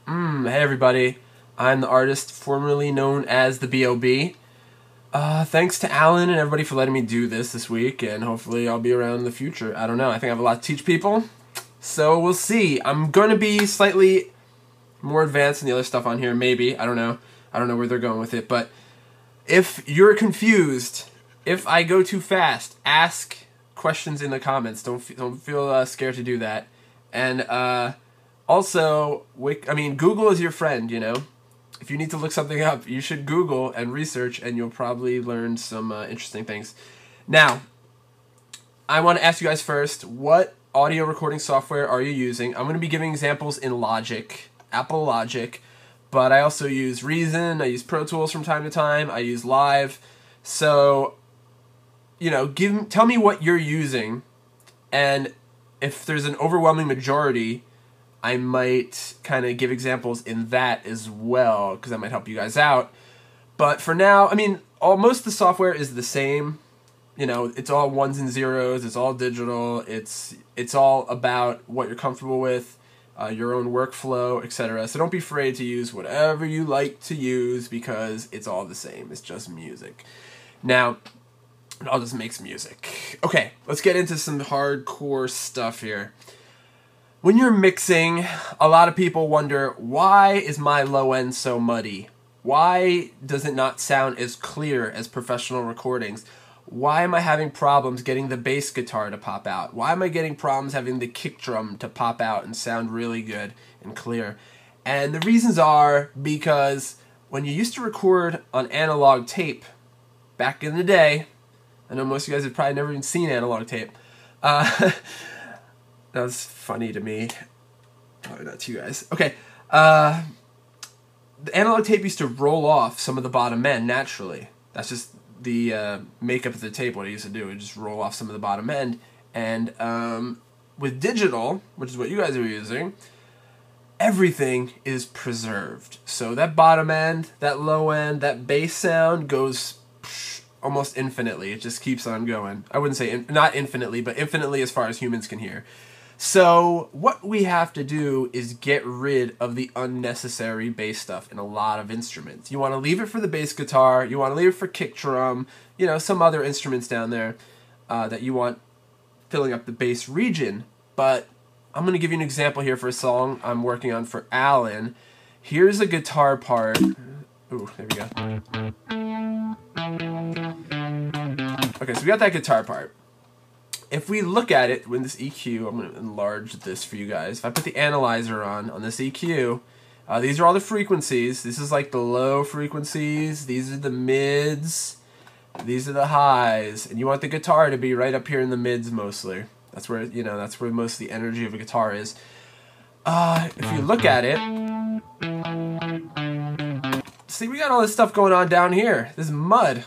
Hey everybody, I'm the artist formerly known as the B.O.B. Thanks to Alan and everybody for letting me do this week, and hopefully I'll be around in the future. I don't know, I think I have a lot to teach people, so we'll see. I'm going to be slightly more advanced than the other stuff on here, maybe. I don't know where they're going with it, but if you're confused, if I go too fast, ask questions in the comments. Don't feel scared to do that. And also, Google is your friend, you know. If you need to look something up, you should Google and research, and you'll probably learn some interesting things. Now, I want to ask you guys first, what audio recording software are you using? I'm going to be giving examples in Logic, Apple Logic, but I also use Reason, I use Pro Tools from time to time, I use Live. So, you know, tell me what you're using, and if there's an overwhelming majority, I might kind of give examples in that as well, because that might help you guys out. But for now, I mean, most of the software is the same. You know, it's all ones and zeros. It's all digital. It's all about what you're comfortable with, your own workflow, etc. So don't be afraid to use whatever you like to use, because it's all the same. It's just music. Now, it all just makes music. Okay, let's get into some hardcore stuff here. When you're mixing, a lot of people wonder, why is my low end so muddy? Why does it not sound as clear as professional recordings? Why am I having problems getting the bass guitar to pop out? Why am I getting problems having the kick drum to pop out and sound really good and clear? And the reasons are because when you used to record on analog tape, back in the day, I know most of you guys have probably never even seen analog tape, that was funny to me. Probably not to you guys. Okay. The analog tape used to roll off some of the bottom end naturally. That's just the makeup of the tape, what it used to do. It would just roll off some of the bottom end. And with digital, which is what you guys are using, everything is preserved. So that bottom end, that low end, that bass sound goes almost infinitely. It just keeps on going. I wouldn't say not infinitely, but infinitely as far as humans can hear. So what we have to do is get rid of the unnecessary bass stuff in a lot of instruments. You want to leave it for the bass guitar, you want to leave it for kick drum, you know, some other instruments down there that you want filling up the bass region. But I'm going to give you an example here for a song I'm working on for Alan. Here's a guitar part. Ooh, there we go. Okay, so we got that guitar part. If we look at it with this EQ, I'm going to enlarge this for you guys. If I put the analyzer on this EQ, these are all the frequencies. This is like the low frequencies. These are the mids. These are the highs. And you want the guitar to be right up here in the mids mostly. That's where, you know, that's where most of the energy of a guitar is. If you look at it, see, we got all this stuff going on down here. This is mud.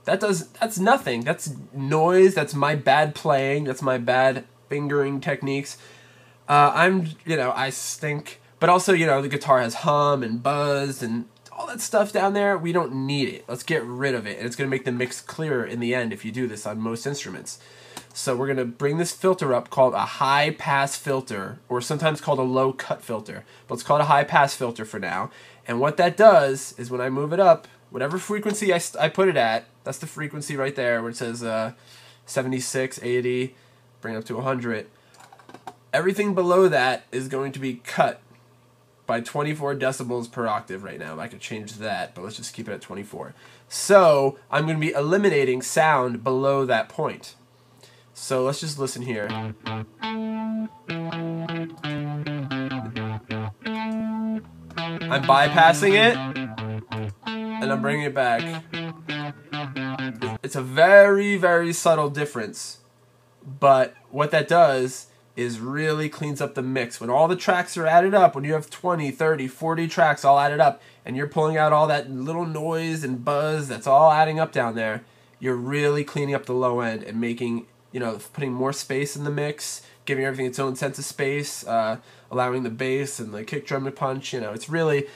That's nothing. That's noise. That's my bad playing. That's my bad fingering techniques. I stink. But also, you know, the guitar has hum and buzz and all that stuff down there. We don't need it. Let's get rid of it. And it's going to make the mix clearer in the end if you do this on most instruments. So we're going to bring this filter up called a high pass filter, or sometimes called a low cut filter. But let's call it a high pass filter for now. And what that does is when I move it up, whatever frequency I put it at, that's the frequency right there where it says 76, 80, bring it up to 100. Everything below that is going to be cut by 24 decibels per octave right now. I could change that, but let's just keep it at 24. So I'm going to be eliminating sound below that point. So let's just listen here. I'm bypassing it, and I'm bringing it back. It's a very, very subtle difference, but what that does is really cleans up the mix. When all the tracks are added up, when you have 20, 30, 40 tracks all added up, and you're pulling out all that little noise and buzz that's all adding up down there, you're really cleaning up the low end and making, you know, putting more space in the mix, giving everything its own sense of space, allowing the bass and the kick drum to punch. You know, it's really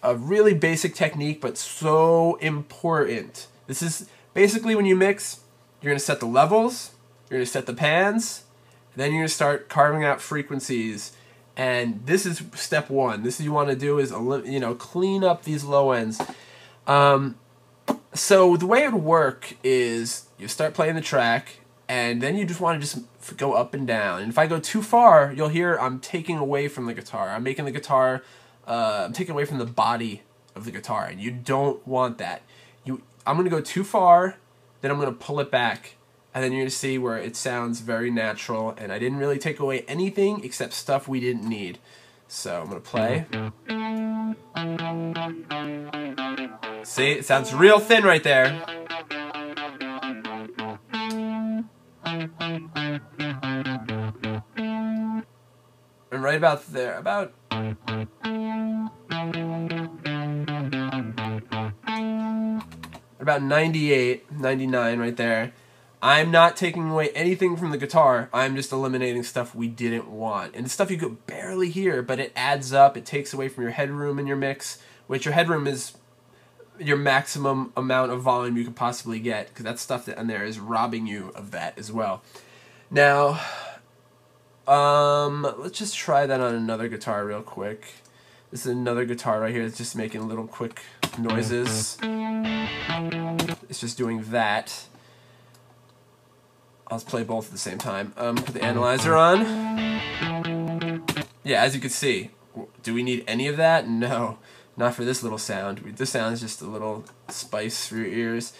a really basic technique, but so important. This is basically when you mix, you're going to set the levels, you're going to set the pans, then you're going to start carving out frequencies And this is step one. This is you want to do is, you know, clean up these low ends. So the way it would work is you start playing the track, and then you just want to just go up and down. And if I go too far, you'll hear I'm taking away from the guitar. I'm making the guitar, I'm taking away from the body of the guitar, and you don't want that. I'm going to go too far, then I'm going to pull it back, and then you're going to see where it sounds very natural, and I didn't really take away anything except stuff we didn't need. So I'm going to play. See, it sounds real thin right there. And right about there, about about 98, 99 right there. I'm not taking away anything from the guitar. I'm just eliminating stuff we didn't want. And the stuff you could barely hear, but it adds up. It takes away from your headroom in your mix, which your headroom is your maximum amount of volume you could possibly get, because that stuff that in there is robbing you of that as well. Now, let's just try that on another guitar real quick. This is another guitar right here that's just making little quick noises. It's just doing that. I'll play both at the same time. Put the analyzer on. Yeah, as you can see, do we need any of that? No, not for this little sound. This sound is just a little spice for your ears.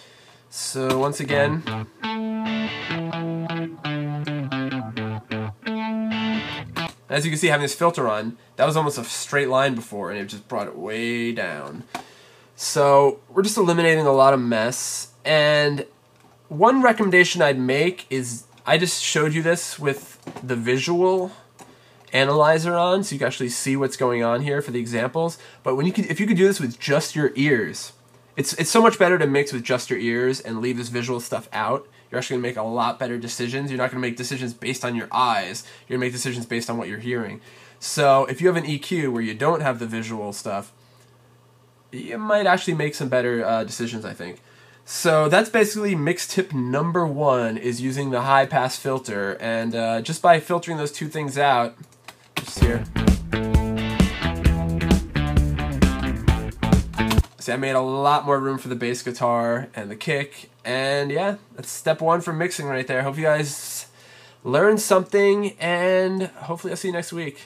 So once again, as you can see, having this filter on, that was almost a straight line before, and it just brought it way down. So we're just eliminating a lot of mess. And one recommendation I'd make is, I just showed you this with the visual analyzer on, so you can actually see what's going on here for the examples. But if you could do this with just your ears, it's so much better to mix with just your ears and leave this visual stuff out. You're actually going to make a lot better decisions. You're not going to make decisions based on your eyes. You're going to make decisions based on what you're hearing. So if you have an EQ where you don't have the visual stuff, you might actually make some better decisions, I think. So that's basically mix tip number 1, is using the high pass filter. And just by filtering those two things out, just here. See, I made a lot more room for the bass guitar and the kick. And yeah, that's step 1 for mixing right there. Hope you guys learned something, and hopefully I'll see you next week.